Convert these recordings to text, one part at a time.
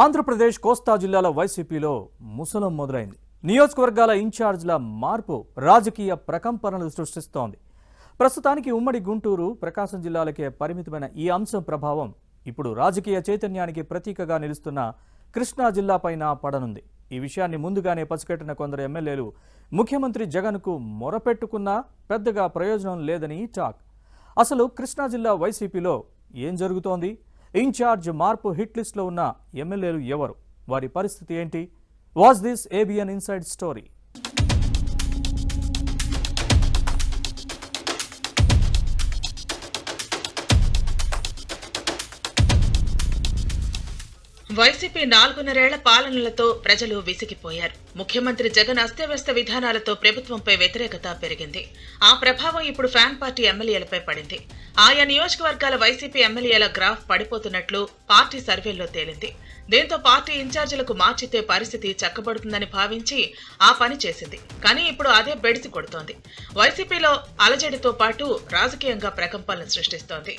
ఆంధ్రప్రదేశ్ కోస్తా జిల్లాల వైసీపీలో ముసలం మొదలైంది. నియోజకవర్గాల ఇన్ఛార్జ్ల మార్పు రాజకీయ ప్రకంపనలు సృష్టిస్తోంది. ప్రస్తుతానికి ఉమ్మడి గుంటూరు, ప్రకాశం జిల్లాలకే పరిమితమైన ఈ అంశం ప్రభావం ఇప్పుడు రాజకీయ చైతన్యానికి ప్రతీకగా నిలుస్తున్న కృష్ణా జిల్లాపైన పడనుంది. ఈ విషయాన్ని ముందుగానే పసిగట్టిన కొందరు ఎమ్మెల్యేలు ముఖ్యమంత్రి జగన్కు మొరపెట్టుకున్నా పెద్దగా ప్రయోజనం లేదని టాక్. అసలు కృష్ణా జిల్లా వైసీపీలో ఏం జరుగుతోంది? ఇన్ఛార్జ్ మార్పు హిట్ లిస్ట్లో ఉన్న ఎమ్మెల్యేలు ఎవరు? వారి పరిస్థితి ఏంటి? Was this ABN inside story. YCP 4.5 పాలనలతో ప్రజలు విసిగిపోయారు. ముఖ్యమంత్రి జగన్ అస్తవ్యస్త విధానాలతో ప్రభుత్వంపై వ్యతిరేకత పెరిగింది. ఆ ప్రభావం ఇప్పుడు ఫ్యాన్ పార్టీ ఎమ్మెల్యేలపై పడింది. ఆయా నియోజకవర్గాల వైసీపీ ఎమ్మెల్యేల గ్రాఫ్ పడిపోతున్నట్లు పార్టీ సర్వేల్లో తేలింది. దీంతో పార్టీ ఇన్ఛార్జీలకు మార్చితే పరిస్థితి చక్కబడుతుందని భావించి ఆ పని చేసింది. కానీ ఇప్పుడు అదే బెడిసి కొడుతోంది. వైసీపీలో అలజడితో పాటు రాజకీయంగా ప్రకంపనలు సృష్టిస్తోంది.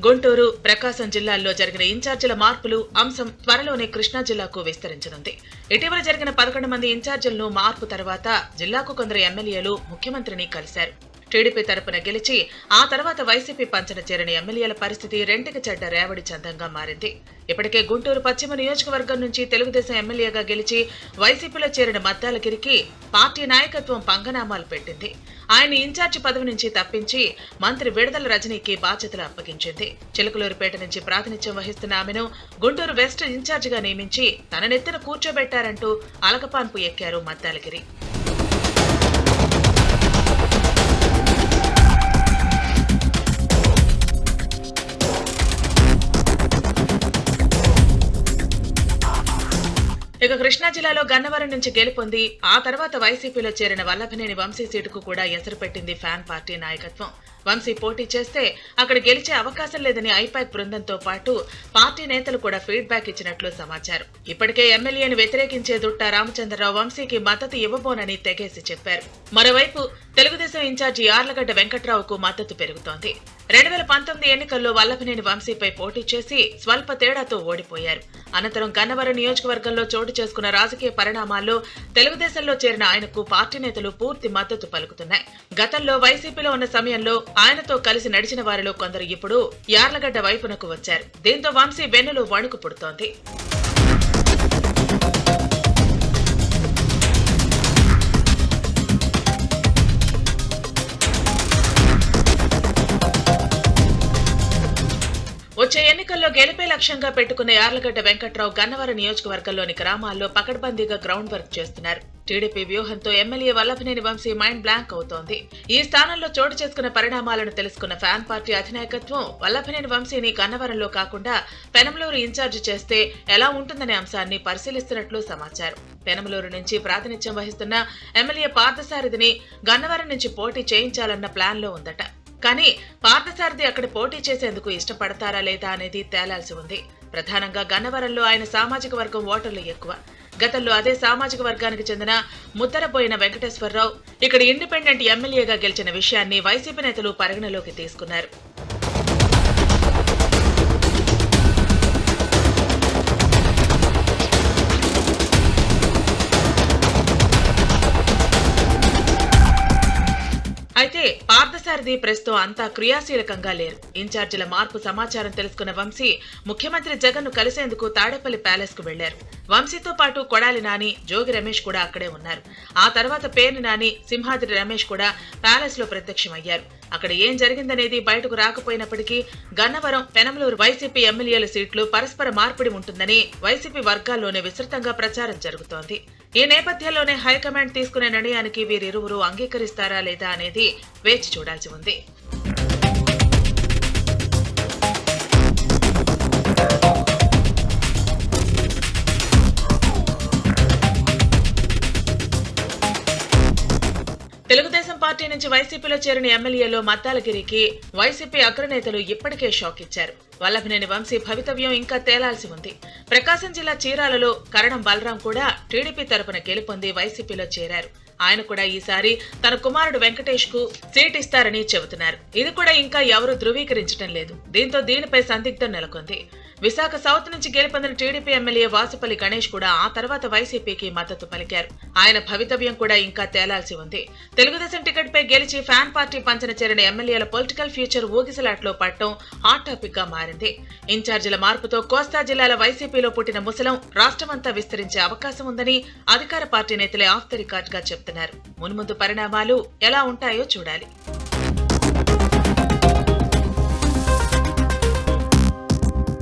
గుంటూరు, ప్రకాశం జిల్లాల్లో జరిగిన ఇన్ఛార్జీల మార్పులు అంశం త్వరలోనే కృష్ణా జిల్లాకు విస్తరించనుంది. ఇటీవల జరిగిన 11 మంది ఇన్ఛార్జీలను మార్పు తర్వాత జిల్లాకు కొందరు ఎమ్మెల్యేలు ముఖ్యమంత్రిని కలిశారు. టీడీపీ తరపున గెలిచి ఆ తర్వాత వైసీపీ పంచన చేరిన ఎమ్మెల్యేల పరిస్థితి రెంటికి చెడ్డ రేవడి చందంగా మారింది. ఇప్పటికే గుంటూరు పశ్చిమ నియోజకవర్గం నుంచి తెలుగుదేశం ఎమ్మెల్యేగా గెలిచి వైసీపీలో చేరిన మద్దాలగిరికి పార్టీ నాయకత్వం పంగనామాలు పెట్టింది. ఆయన ఇన్ఛార్జి పదవి నుంచి తప్పించి మంత్రి విడుదల రజనీకి బాధ్యతలు అప్పగించింది. చిలకలూరుపేట నుంచి ప్రాతినిధ్యం వహిస్తున్న ఆమెను గుంటూరు వెస్ట్ ఇన్ఛార్జిగా నియమించి తన నెత్తిన కూర్చోబెట్టారంటూ అలకపాన్పు ఎక్కారు మద్దాలగిరి. ఇక కృష్ణా జిల్లాలో గన్నవరం నుంచి గెలుపొంది ఆ తర్వాత వైసీపీలో చేరిన వల్లభనేని వంశీ సీటుకు కూడా ఎసరు పెట్టింది ఫ్యాన్ పార్టీ నాయకత్వం. వంశీ పోటీ చేస్తే అక్కడ గెలిచే అవకాశం లేదని ఐపాక్ బృందంతో పాటు పార్టీ నేతలు కూడా ఫీడ్బ్యాక్ ఇచ్చినట్లు సమాచారం. ఇప్పటికే ఎమ్మెల్యేను వ్యతిరేకించే దుట్ట రామచంద్రరావు వంశీకి మద్దతు ఇవ్వబోనని తెగేసి చెప్పారు. మరోవైపు తెలుగుదేశం ఇన్ఛార్జి యార్లగడ్డ వెంకట్రావుకు మద్దతు పెరుగుతోంది. 2019 ఎన్నికల్లో వల్లభనేని వంశీపై పోటీ చేసి స్వల్ప తేడాతో ఓడిపోయారు. అనంతరం గన్నవరం నియోజకవర్గంలో చోటు చేసుకున్న రాజకీయ పరిణామాల్లో తెలుగుదేశంలో చేరిన ఆయనకు పార్టీ నేతలు పూర్తి మద్దతు పలుకుతున్నాయి. గతంలో వైసీపీలో ఉన్న సమయంలో ఆయనతో కలిసి నడిచిన వారిలో కొందరు ఇప్పుడు యార్లగడ్డ వైపునకు వచ్చారు. దీంతో వంశీ వెన్నులో వణుకు పుడుతోంది. వచ్చే ఎన్నికల్లో గెలిపే లక్ష్యంగా పెట్టుకున్న యార్లగడ్డ వెంకట్రావు గన్నవరం నియోజకవర్గంలోని గ్రామాల్లో పకడ్బందీగా గ్రౌండ్ వర్క్ చేస్తున్నారు. టీడీపీ వ్యూహంతో MLA Vallabhaneni Vamsi mind blank అవుతోంది. ఈ స్థానంలో చోటు చేసుకున్న పరిణామాలను తెలుసుకున్న ఫ్యాన్ పార్టీ అధినాయకత్వం వల్లభనేని వంశీని గన్నవరంలో కాకుండా పెనమలూరు ఇన్ఛార్జి చేస్తే ఎలా ఉంటుందనే అంశాన్ని పరిశీలిస్తున్నట్లు సమాచారం. పెనమలూరు నుంచి ప్రాతినిధ్యం వహిస్తున్న ఎమ్మెల్యే పార్థసారథిని గన్నవరం నుంచి పోటీ చేయించాలన్న ప్లాన్ లో ఉందట. కానీ పార్థసారథి అక్కడ పోటీ చేసేందుకు ఇష్టపడతారా లేదా అనేది తేలాల్సి ఉంది. ప్రధానంగా గన్నవరంలో ఆయన సామాజిక వర్గం ఓటర్లు ఎక్కువ. గతంలో అదే సామాజిక వర్గానికి చెందిన ముద్దరబోయిన వెంకటేశ్వరరావు ఇక్కడ ఇండిపెండెంట్ ఎమ్మెల్యేగా గెలిచిన విషయాన్ని వైసీపీ నేతలు పరిగణలోకి తీసుకున్నారు. అయితే పార్థసారథి ప్రస్తుతం అంతా క్రియాశీలకంగా లేరు. ఇన్ఛార్జీల మార్పు సమాచారం తెలుసుకున్న వంశీ ముఖ్యమంత్రి జగన్ ను కలిసేందుకు తాడేపల్లి ప్యాలెస్ కు వెళ్లారు. వంశీతో పాటు కొడాలి నాని, జోగి రమేష్ కూడా అక్కడే ఉన్నారు. ఆ తర్వాత పేర్ని నాని, సింహాద్రి రమేష్ కూడా ప్యాలెస్ లో ప్రత్యక్షమయ్యారు. అక్కడ ఏం జరిగిందనేది బయటకు రాకపోయినప్పటికీ గన్నవరం, పెనమలూరు వైసీపీ ఎమ్మెల్యేల సీట్లు పరస్పర మార్పిడి ఉంటుందని వైసీపీ వర్గాల్లోనే విస్తృతంగా ప్రచారం జరుగుతోంది. ఈ నేపథ్యంలోనే హైకమాండ్ తీసుకునే నిర్ణయానికి వీరిరువురు అంగీకరిస్తారా లేదా అనేది వేచి చూడాల్సి ఉంది. తెలుగుదేశం పార్టీ నుంచి వైసీపీలో చేరిన ఎమ్మెల్యేలో మద్దాలగిరికి వైసీపీ అగ్రనేతలు ఇప్పటికే షాక్ ఇచ్చారు. వల్లభనేని వంశీ భవితవ్యం ఇంకా తేలాల్సి ఉంది. ప్రకాశం జిల్లా చీరాలలో కరణం బలరాం కూడా టీడీపీ తరపున గెలుపొంది వైసీపీలో చేరారు. ఆయన కూడా ఈసారి తన కుమారుడు వెంకటేష్ కు సీట్ ఇస్తారని చెబుతున్నారు. ఇది కూడా ఇంకా ఎవరూ ధృవీకరించడం లేదు. దీంతో దీనిపై సందిగ్ధం నెలకొంది. విశాఖ సౌత్ నుంచి గెలుపొందిన టీడీపీ ఎమ్మెల్యే వాసుపల్లి గణేష్ కూడా ఆ తర్వాత వైసీపీకి మద్దతు పలికారు. ఆయన భవితవ్యం కూడా ఇంకా తేలాల్సి ఉంది. తెలుగుదేశం టికెట్ పై గెలిచి ఫ్యాన్ పార్టీ పంచన చేరిన ఎమ్మెల్యేల పొలిటికల్ ఫ్యూచర్ ఊగిసలాట్లో పడటం హాట్ టాపిక్ గా మారింది. ఇన్ఛార్జీల మార్పుతో కోస్తా జిల్లాల వైసీపీలో పుట్టిన ముసలం రాష్ట్రమంతా విస్తరించే అవకాశం ఉందని అధికార పార్టీ నేతలే ఆఫ్ ద రికార్డ్ గా చెప్తున్నారు. మున్ముందు పరిణామాలు ఎలా ఉంటాయో చూడాలి.